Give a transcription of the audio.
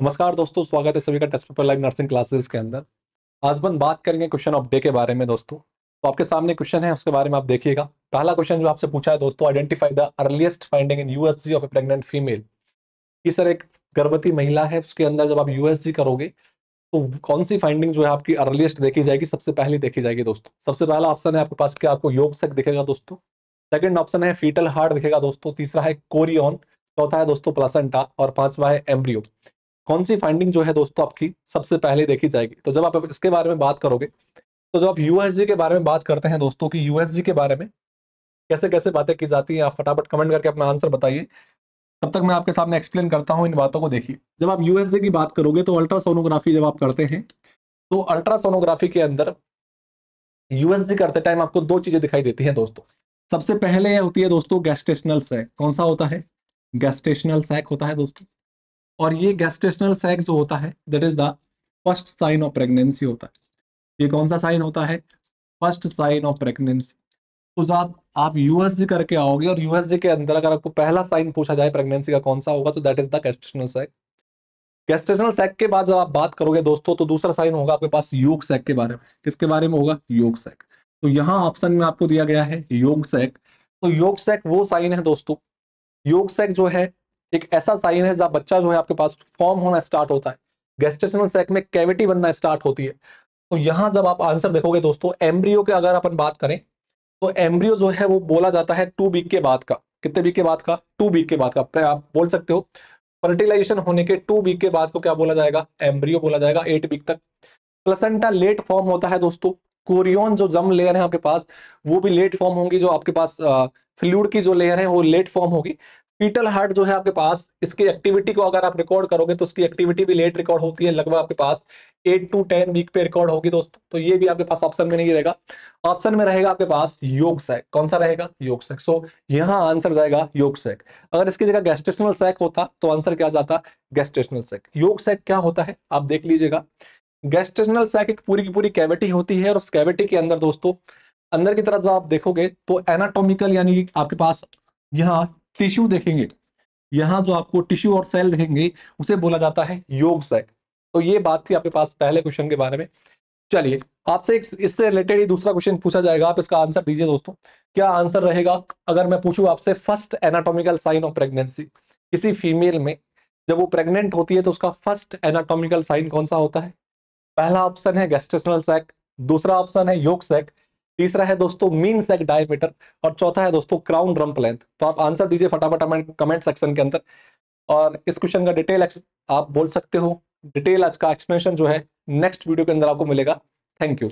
नमस्कार दोस्तों, स्वागत है सभी का test paper live nursing classes के अंदर। आज हम बात करेंगे क्वेश्चन ऑफ डे के बारे में दोस्तों। तो आपके सामने क्वेश्चन है, उसके बारे में आप देखिएगा। पहला क्वेश्चन जो आपसे पूछा है दोस्तों, identify the earliest finding in USG of A pregnant female. कि सर एक गर्भवती महिला है, उसके अंदर जब आप यूएसजी करोगे तो कौन सी फाइंडिंग जो है आपकी अर्लीस्ट देखी जाएगी, सबसे पहले देखी जाएगी दोस्तों। सबसे पहला ऑप्शन है आपके पास कि आपको योग सेक दिखेगा दोस्तों। सेकंड ऑप्शन है फीटल हार्ट दिखेगा दोस्तों। तीसरा है कोरियन। चौथा है दोस्तों प्लासेंटा। और पांचवा है एम्ब्रियो। कौन सी फाइंडिंग जो है दोस्तों आपकी सबसे पहले देखी जाएगी। तो जब आप इसके बारे में बात करोगे, तो जब आप यूएसजी के बारे में बात करते हैं दोस्तों कि यूएसजी के बारे में कैसे कैसे बातें की जाती हैं, आप फटाफट कमेंट करके अपना आंसर बताइए। तब तक मैं आपके सामने एक्सप्लेन करता हूं इन बातों को। देखिए, जब आप यूएसजी की बात करोगे तो अल्ट्रासोनोग्राफी जब आप करते हैं, तो अल्ट्रासोनोग्राफी के अंदर यूएसजी करते टाइम आपको दो चीजें दिखाई देती हैं दोस्तों। सबसे पहले होती है दोस्तों गैस्टेशनल सैक। कौन सा होता है? गैस्टेशनल सैक होता है दोस्तों। और ये गैस्टेशनल सैक जो होता है, that is the first sign of pregnancy होता है। ये कौन सा साइन होता है? First sign of pregnancy. तो जब आप यूएसजी करके आओगे और यूएसजी के अंदर अगर आपको पहला साइन पूछा जाए प्रेगनेंसी का कौन सा होगा, तो that is the gestational sac. Gestational sac के बाद जब आप बात करोगे दोस्तों, तो दूसरा साइन होगा आपके पास योग सैक के बारे में। किसके बारे में होगा? Yolk sac. तो यहाँ ऑप्शन में आपको दिया गया है योग सैक। तो योग सैक वो साइन है दोस्तों। योग सैक जो है एक ऐसा साइन है जब बच्चा जो है आपके पास फॉर्म होना स्टार्ट होता है। गेस्टेशनल सैक में कैविटी बनना स्टार्ट होती है। तो यहां जब आप आंसर देखोगे दोस्तों, एम्ब्रियो के अगर अपन बात करें, तो एम्ब्रियो जो है वो बोला जाता है 2 वीक के बाद का। कितने वीक के बाद का? 2 वीक के बाद का। आप बोल सकते हो फर्टिलाइजेशन होने के 2 वीक के बाद को क्या बोला जाएगा? एम्ब्रियो बोला जाएगा। 8 वीक तक प्लेसेंटा लेट फॉर्म होता है दोस्तों। कोरियन जो जम लेयर है आपके पास, वो भी लेट फॉर्म होंगी। जो आपके पास फ्लूइड की जो लेयर है वो लेट फॉर्म होगी। फीटल हार्ट जो है आपके पास, इसकी एक्टिविटी को अगर आप रिकॉर्ड करोगे तो उसकी एक्टिविटी भी लेट रिकॉर्ड होती है। लगभग आपके पास 8 to 10 वीक पे रिकॉर्ड होगी दोस्तों। तो ये भी आपके पास ऑप्शन में नहीं रहेगा। ऑप्शन में रहेगा आपके पास योग सैक। कौन सा रहेगा? Yolk sac. सो यहाँ आंसर जाएगा योग सैक। अगर इसकी जगह गैस्टेशनल सैक होता तो आंसर क्या जाता? Gestational sac. योग सैक क्या होता है आप देख लीजिएगा। गैस्टेशनल सैक एक पूरी की पूरी कैविटी होती है, और उस कैविटी के अंदर दोस्तों, अंदर की तरफ जब आप देखोगे तो एनाटॉमिकल यानी आपके पास यहाँ टिश्यू देखेंगे। यहाँ जो आपको टिश्यू और सेल देखेंगे उसे बोला जाता है योग सैक। तो ये बात थी आपके पास पहले क्वेश्चन के बारे में। चलिए, आपसे इससे रिलेटेड ही दूसरा क्वेश्चन पूछा जाएगा, आप इसका आंसर दीजिए दोस्तों। क्या आंसर रहेगा अगर मैं पूछूं आपसे first anatomical sign of pregnancy? किसी फीमेल में जब वो प्रेग्नेंट होती है तो उसका फर्स्ट एनाटॉमिकल साइन कौन सा होता है? पहला ऑप्शन है गैस्ट्रेशनल सैक। दूसरा ऑप्शन है योग सैक। तीसरा है दोस्तों मीन सैक डायमीटर। और चौथा है दोस्तों क्राउन रम्प लेंथ। तो आप आंसर दीजिए फटाफट कमेंट सेक्शन के अंदर। और इस क्वेश्चन का डिटेल आप बोल सकते हो। डिटेल आज का एक्सप्लेनेशन जो है नेक्स्ट वीडियो के अंदर आपको मिलेगा। Thank you.